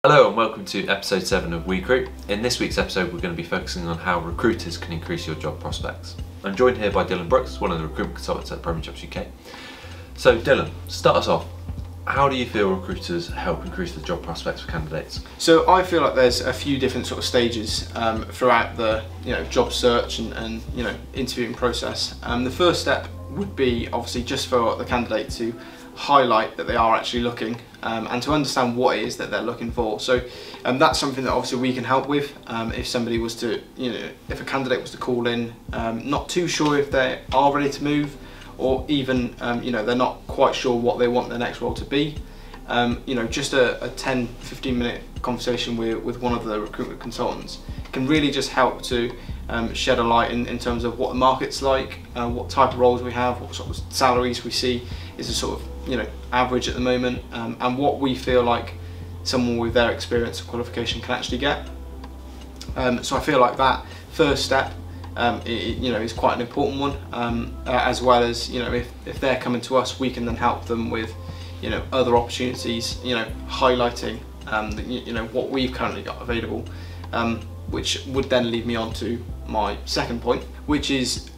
Hello and welcome to episode 7 of Wecruit. In this week's episode we're going to be focusing on how recruiters can increase your job prospects. I'm joined here by Dylan Brooks, one of the recruitment consultants at Premier Jobs UK. So Dylan, start us off. How do you feel recruiters help increase the job prospects for candidates? So I feel like there's a few different sort of stages throughout the job search and interviewing process. The first step would be obviously just for the candidate to highlight that they are actually looking and to understand what it is that they're looking for. So that's something that obviously we can help with. If somebody was to, if a candidate was to call in, not too sure if they are ready to move, or even they're not quite sure what they want their next role to be, just a 10-15 minute conversation with one of the recruitment consultants can really just help to shed a light in terms of what the market's like, what type of roles we have, what sort of salaries we see is a sort of average at the moment, and what we feel like someone with their experience or qualification can actually get. So I feel like that first step is quite an important one, as well as if they're coming to us, we can then help them with other opportunities, highlighting what we've currently got available, which would then lead me on to my second point, which is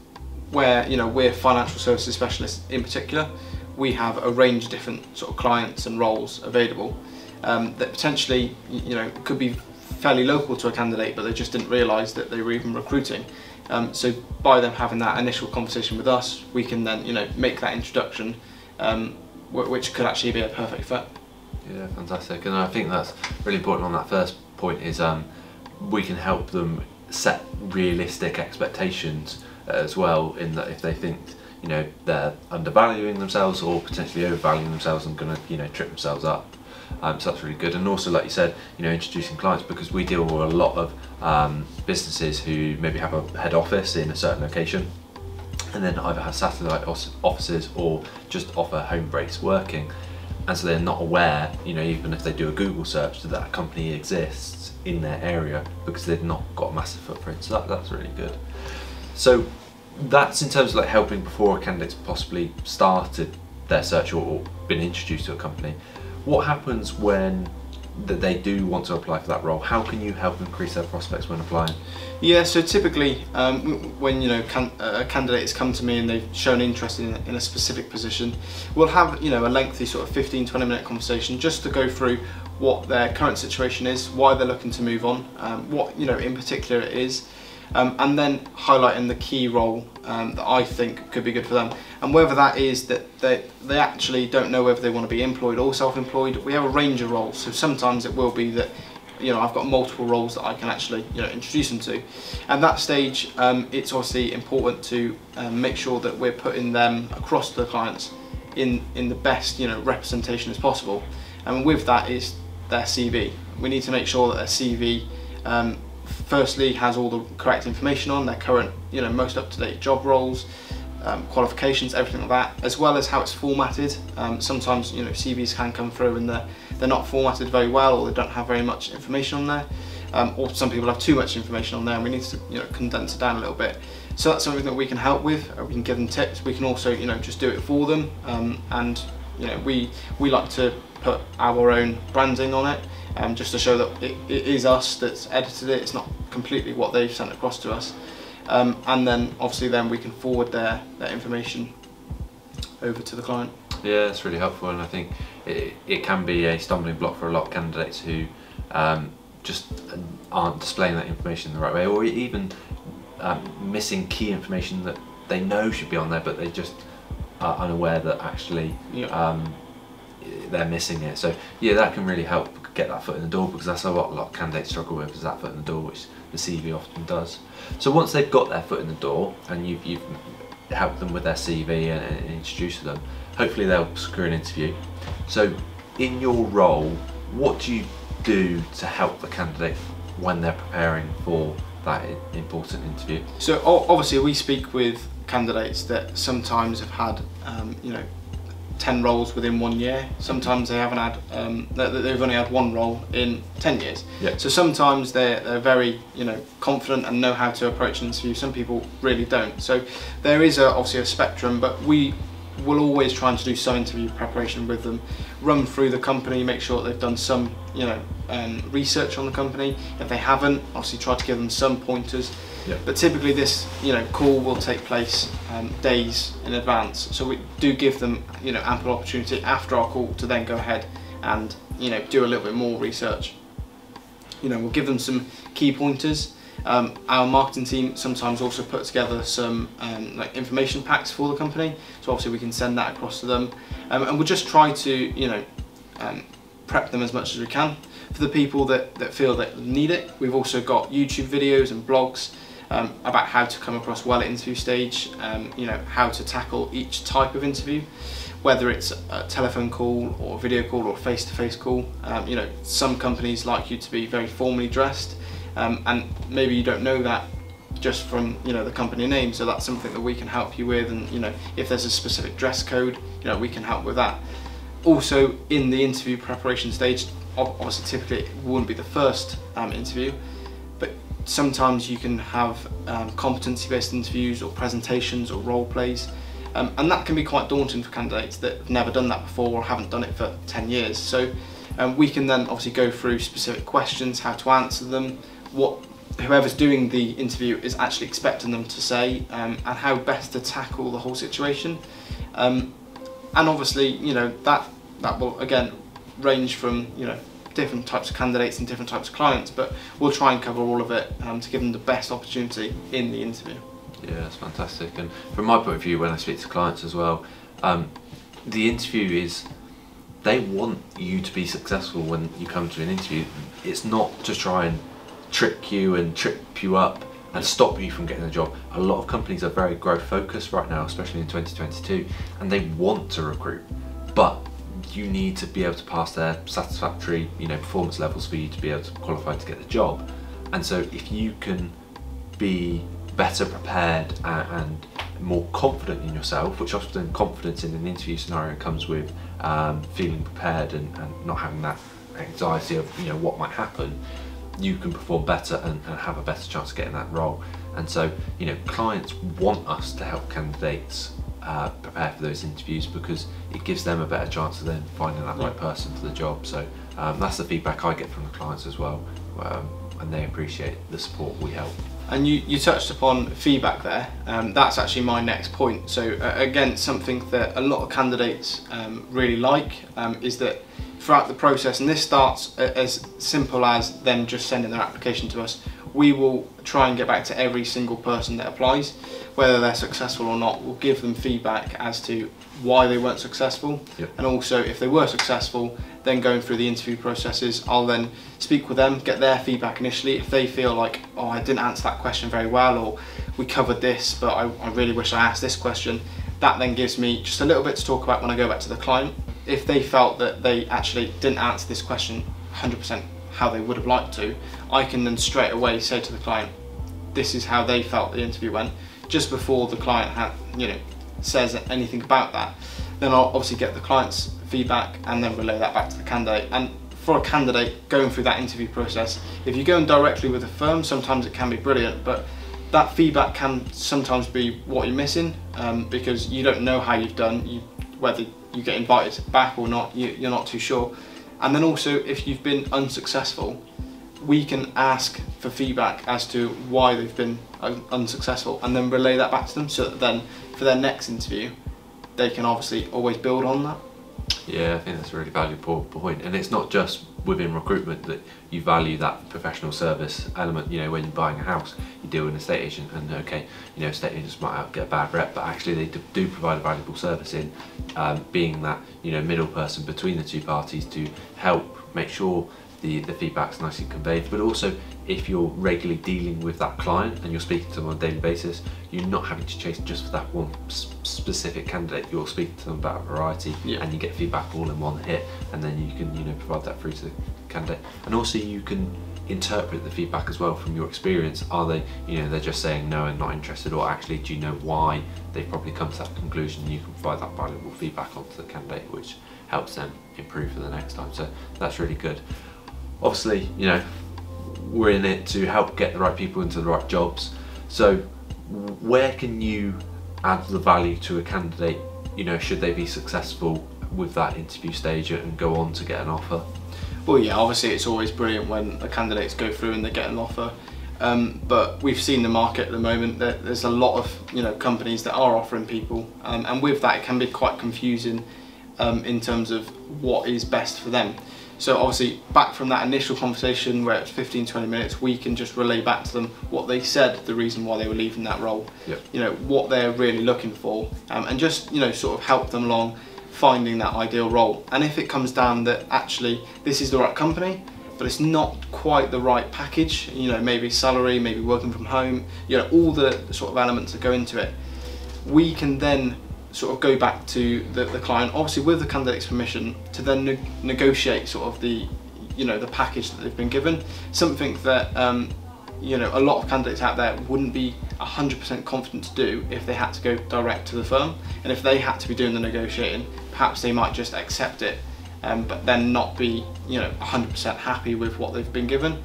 where we're financial services specialists in particular. We have a range of different sort of clients and roles available that potentially could be fairly local to a candidate, but they just didn't realise that they were even recruiting. So by them having that initial conversation with us, we can then make that introduction, which could actually be a perfect fit. Yeah, fantastic. And I think that's really important on that first point is we can help them set realistic expectations as well, in that if they think they're undervaluing themselves or potentially overvaluing themselves and going to trip themselves up. So that's really good. And also, like you said, introducing clients, because we deal with a lot of businesses who maybe have a head office in a certain location and then either have satellite offices or just offer home-based working, and so they're not aware, even if they do a Google search, that that company exists in their area because they've not got a massive footprint. So that's really good. So that's in terms of like helping before a candidate's possibly started their search or been introduced to a company. What happens when they do want to apply for that role? How can you help increase their prospects when applying? Yeah, so typically when a candidate has come to me and they've shown interest in a specific position, we'll have a lengthy sort of 15-20 minute conversation just to go through what their current situation is, why they're looking to move on, what in particular it is, and then highlighting the key role that I think could be good for them, and whether that is that they actually don't know whether they want to be employed or self-employed. We have a range of roles, so sometimes it will be that I've got multiple roles that I can actually introduce them to. At that stage, it's obviously important to make sure that we're putting them across to the clients in the best representation as possible, and with that is their CV. We need to make sure that their CV firstly has all the correct information on their current most up-to-date job roles, qualifications, everything like that, as well as how it's formatted. Sometimes CVs can come through and they're not formatted very well, or they don't have very much information on there, or some people have too much information on there and we need to condense it down a little bit. So that's something that we can help with. We can give them tips. We can also just do it for them, and we like to put our own branding on it, just to show that it is us that's edited it. It's not completely what they've sent across to us, and then obviously then we can forward their information over to the client. Yeah, that's really helpful, and I think it can be a stumbling block for a lot of candidates who just aren't displaying that information the right way, or even missing key information that they know should be on there, but they just are unaware that actually they're missing it. So yeah, that can really help get that foot in the door, because that's what a lot of candidates struggle with, is that foot in the door, which the CV often does. So once they've got their foot in the door and you've helped them with their CV and introduced them, hopefully they'll secure an interview. So in your role, what do you do to help the candidate when they're preparing for that important interview? So obviously we speak with candidates that sometimes have had 10 roles within 1 year. Sometimes they haven't had, they've only had one role in 10 years. Yeah. So sometimes they're very confident and know how to approach an interview. Some people really don't. So there is obviously a spectrum, but we we'll always try to do some interview preparation with them, run through the company, make sure that they've done some research on the company. If they haven't, obviously try to give them some pointers. Yep. But typically this call will take place days in advance, so we do give them ample opportunity after our call to then go ahead and do a little bit more research. We'll give them some key pointers. Our marketing team sometimes also put together some like information packs for the company, so obviously we can send that across to them, and we'll just try to prep them as much as we can. For the people that feel that need it, we've also got YouTube videos and blogs about how to come across well at interview stage, how to tackle each type of interview, whether it's a telephone call or a video call or a face-to-face call. Some companies like you to be very formally dressed, and maybe you don't know that just from the company name, so that's something that we can help you with. And if there's a specific dress code, we can help with that. Also, in the interview preparation stage, obviously typically it wouldn't be the first interview, but sometimes you can have competency-based interviews or presentations or role plays, and that can be quite daunting for candidates that have never done that before or haven't done it for 10 years. So we can then obviously go through specific questions, how to answer them, what whoever's doing the interview is actually expecting them to say, and how best to tackle the whole situation. And obviously, that will again range from different types of candidates and different types of clients, but we'll try and cover all of it to give them the best opportunity in the interview. Yeah, that's fantastic. And from my point of view, when I speak to clients as well, the interview is, they want you to be successful when you come to an interview. It's not to try and trick you and trip you up and stop you from getting a job. A lot of companies are very growth focused right now, especially in 2022, and they want to recruit, but you need to be able to pass their satisfactory performance levels for you to be able to qualify to get the job. And so if you can be better prepared and more confident in yourself, which often confidence in an interview scenario comes with feeling prepared and not having that anxiety of what might happen, you can perform better and have a better chance of getting that role. And so clients want us to help candidates prepare for those interviews, because it gives them a better chance of then finding that right person for the job. So that's the feedback I get from the clients as well, and they appreciate the support we help. And you touched upon feedback there. That's actually my next point. So again, something that a lot of candidates really like is that throughout the process, and this starts as simple as them just sending their application to us, we will try and get back to every single person that applies, whether they're successful or not. We'll give them feedback as to why they weren't successful. Yep. And also if they were successful, then going through the interview processes, I'll then speak with them, get their feedback initially. If they feel like, oh, I didn't answer that question very well, or we covered this but I really wish I asked this question, that then gives me just a little bit to talk about when I go back to the client. If they felt that they actually didn't answer this question 100% how they would have liked to, I can then straight away say to the client, this is how they felt the interview went, just before the client says anything about that. Then I'll obviously get the client's feedback and then relay that back to the candidate. And for a candidate going through that interview process, if you're going directly with a firm, sometimes it can be brilliant, but that feedback can sometimes be what you're missing, because you don't know how you've done, whether you get invited back or not, you're not too sure. And then also, if you've been unsuccessful, we can ask for feedback as to why they've been unsuccessful, and then relay that back to them, so that then for their next interview they can obviously always build on that. Yeah, I think that's a really valuable point. And it's not just within recruitment that you value that professional service element. When you're buying a house, you deal with an estate agent, and okay, estate agents might get a bad rep, but actually they do provide a valuable service in being that middle person between the two parties to help make sure the feedback's nicely conveyed. But also, if you're regularly dealing with that client and you're speaking to them on a daily basis, you're not having to chase just for that one specific candidate. You're speaking to them about a variety, and you get feedback all in one hit, and then you can provide that through to the candidate. And also you can interpret the feedback as well from your experience. Are they they're just saying no and not interested, or actually do you know why they've probably come to that conclusion? You can provide that valuable feedback onto the candidate, which helps them improve for the next time. So that's really good. Obviously, we're in it to help get the right people into the right jobs. So where can you add the value to a candidate you know, should they be successful with that interview stage and go on to get an offer? Well, yeah, obviously it's always brilliant when the candidates go through and they get an offer. But we've seen the market at the moment that there's a lot of, you know, companies that are offering people, and with that it can be quite confusing in terms of what is best for them. So obviously back from that initial conversation where it's 15-20 minutes, we can just relay back to them what they said, the reason why they were leaving that role, Yep. you know, what they're really looking for, and just, you know, sort of help them along finding that ideal role. And if it comes down that actually this is the right company, but it's not quite the right package, you know, maybe salary, maybe working from home, you know, all the sort of elements that go into it, we can then sort of go back to the client, obviously with the candidate's permission, to then negotiate sort of the, you know, the package that they've been given. Something that you know, a lot of candidates out there wouldn't be 100% confident to do if they had to go direct to the firm, and if they had to be doing the negotiating, perhaps they might just accept it, but then not be, you know, 100% happy with what they've been given.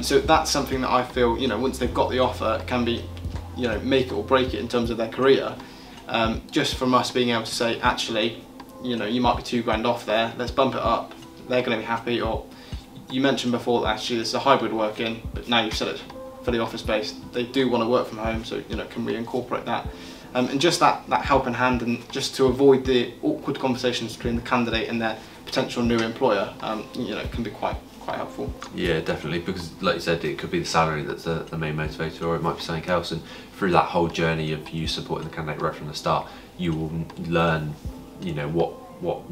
So that's something that I feel, you know, once they've got the offer, it can be, you know, make it or break it in terms of their career. Just from us being able to say, actually, you know, you might be £2 off there, let's bump it up, they're going to be happy. Or you mentioned before that actually this is a hybrid working, but now you've said it's fully office based, they do want to work from home, so, you know, can we incorporate that? And just that helping hand, and just to avoid the awkward conversations between the candidate and their potential new employer, you know, can be quite helpful. Yeah, definitely, because like you said, it could be the salary that's the main motivator, or it might be something else, and through that whole journey of you supporting the candidate right from the start, you will learn, you know, what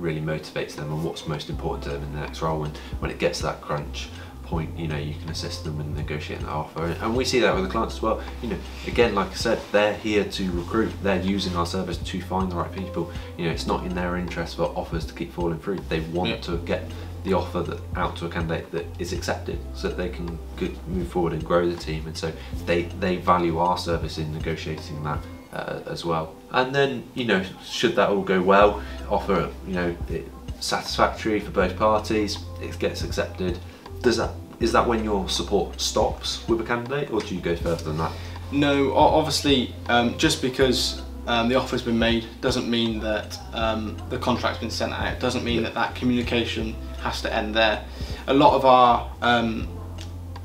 really motivates them and what's most important to them in the next role, and when it gets to that crunch point, you know, you can assist them in negotiating that offer. And we see that with the clients as well. You know, again, like I said, they're here to recruit, they're using our service to find the right people. You know, it's not in their interest for offers to keep falling through. They want to get the offer out to a candidate that is accepted, so that they can move forward and grow the team. And so they value our service in negotiating that as well. And then, you know, should that all go well, offer, you know, satisfactory for both parties, it gets accepted, is that when your support stops with a candidate, or do you go further than that? No, obviously, just because the offer's been made doesn't mean that the contract's been sent out, doesn't mean that communication has to end there. A lot of our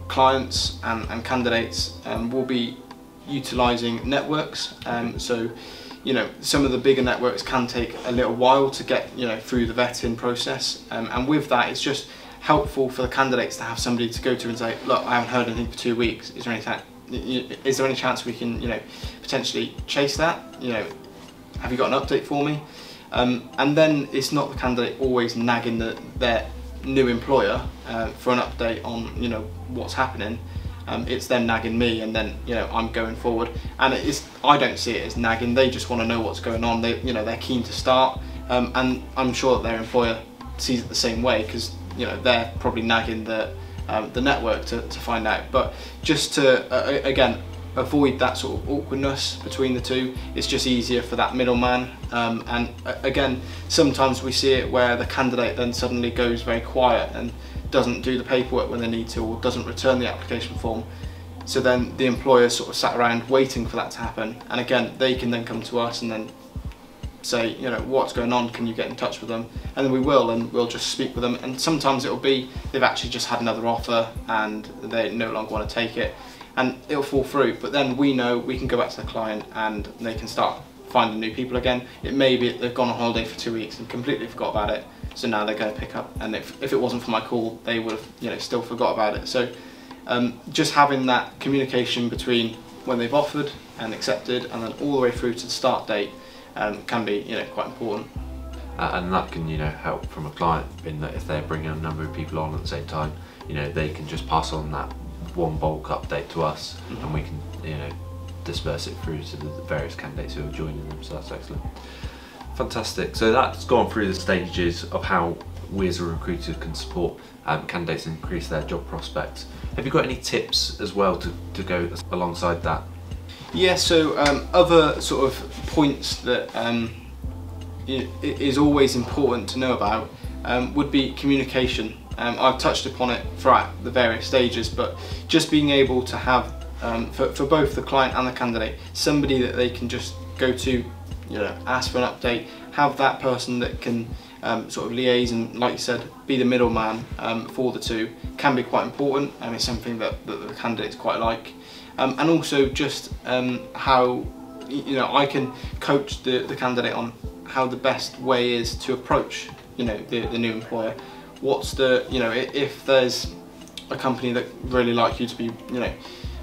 clients and candidates will be utilising networks, so, you know, some of the bigger networks can take a little while to get, you know, through the vetting process, and with that it's just helpful for the candidates to have somebody to go to and say, look, I haven't heard anything for 2 weeks, is there any chance we can, you know, potentially chase that, you know, have you got an update for me? And then it's not the candidate always nagging their new employer for an update on, you know, what's happening. It's them nagging me, and then, you know, I'm going forward, and I don't see it as nagging. They just want to know what's going on. They, you know, they're keen to start, and I'm sure that their employer sees it the same way, because, you know, they're probably nagging the network to find out. But just to again avoid that sort of awkwardness between the two, it's just easier for that middleman. And again, sometimes we see it where the candidate then suddenly goes very quiet and doesn't do the paperwork when they need to, or doesn't return the application form. So then the employer sort of sat around waiting for that to happen, and again, they can then come to us and then say, you know, what's going on, can you get in touch with them? And then we will, and we'll just speak with them. And sometimes it'll be they've actually just had another offer and they no longer want to take it, and it'll fall through. But then we know we can go back to the client and they can start finding new people again. It may be they've gone on holiday for 2 weeks and completely forgot about it, so now they're going to pick up, and if it wasn't for my call, they would have, you know, still forgot about it. So just having that communication between when they've offered and accepted, and then all the way through to the start date, can be, you know, quite important. And that can, you know, help from a client in that if they're bringing a number of people on at the same time, you know, they can just pass on that one bulk update to us, and we can, you know, disperse it through to the various candidates who are joining them. So that's excellent. Fantastic. So that's gone through the stages of how we as a recruiter can support candidates increase their job prospects. Have you got any tips as well to go alongside that? Yeah, so other sort of points that is always important to know about would be communication. I've touched upon it throughout the various stages, but just being able to have, for both the client and the candidate, somebody that they can just go to, you know, ask for an update, have that person that can sort of liaise and, like you said, be the middleman for the two can be quite important, and it's something that the candidates quite like. And also just how, you know, I can coach the candidate on how the best way is to approach, you know, the new employer. What's the, you know, if there's a company that really like you to be, you know,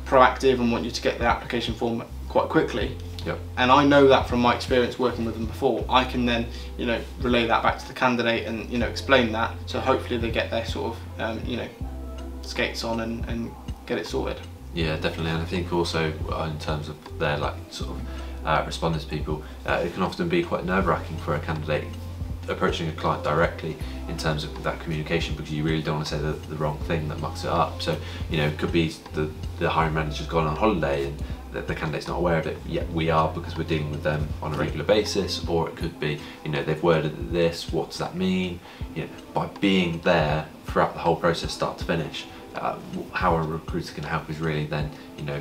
proactive and want you to get the application form quite quickly. Yep. And I know that from my experience working with them before, I can then, you know, relay that back to the candidate and, you know, explain that. So hopefully they get their sort of, you know, skates on and get it sorted. Yeah, definitely. And I think also in terms of their like sort of responding to people, it can often be quite nerve-wracking for a candidate approaching a client directly in terms of that communication, because you really don't want to say the wrong thing that mucks it up. So, you know, it could be the hiring manager's gone on holiday and the candidate's not aware of it, yet we are, because we're dealing with them on a regular basis. Or it could be, you know, they've worded this, what does that mean? You know, by being there throughout the whole process, start to finish, how a recruiter can help is really then, you know,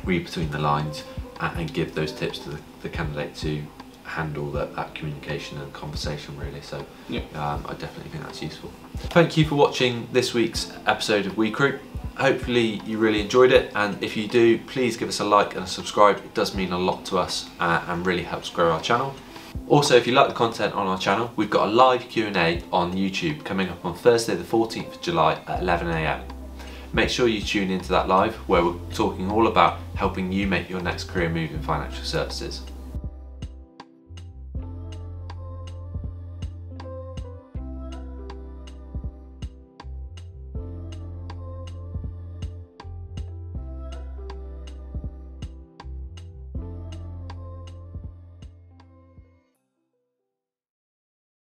read between the lines and give those tips to the candidate to handle that communication and conversation, really. So yeah. I definitely think that's useful. Thank you for watching this week's episode of Wecruit. Hopefully you really enjoyed it, and if you do, please give us a like and a subscribe. It does mean a lot to us and really helps grow our channel. Also, if you like the content on our channel, we've got a live Q&A on YouTube coming up on Thursday the 14th of July at 11 AM. Make sure you tune into that live, where we're talking all about helping you make your next career move in financial services.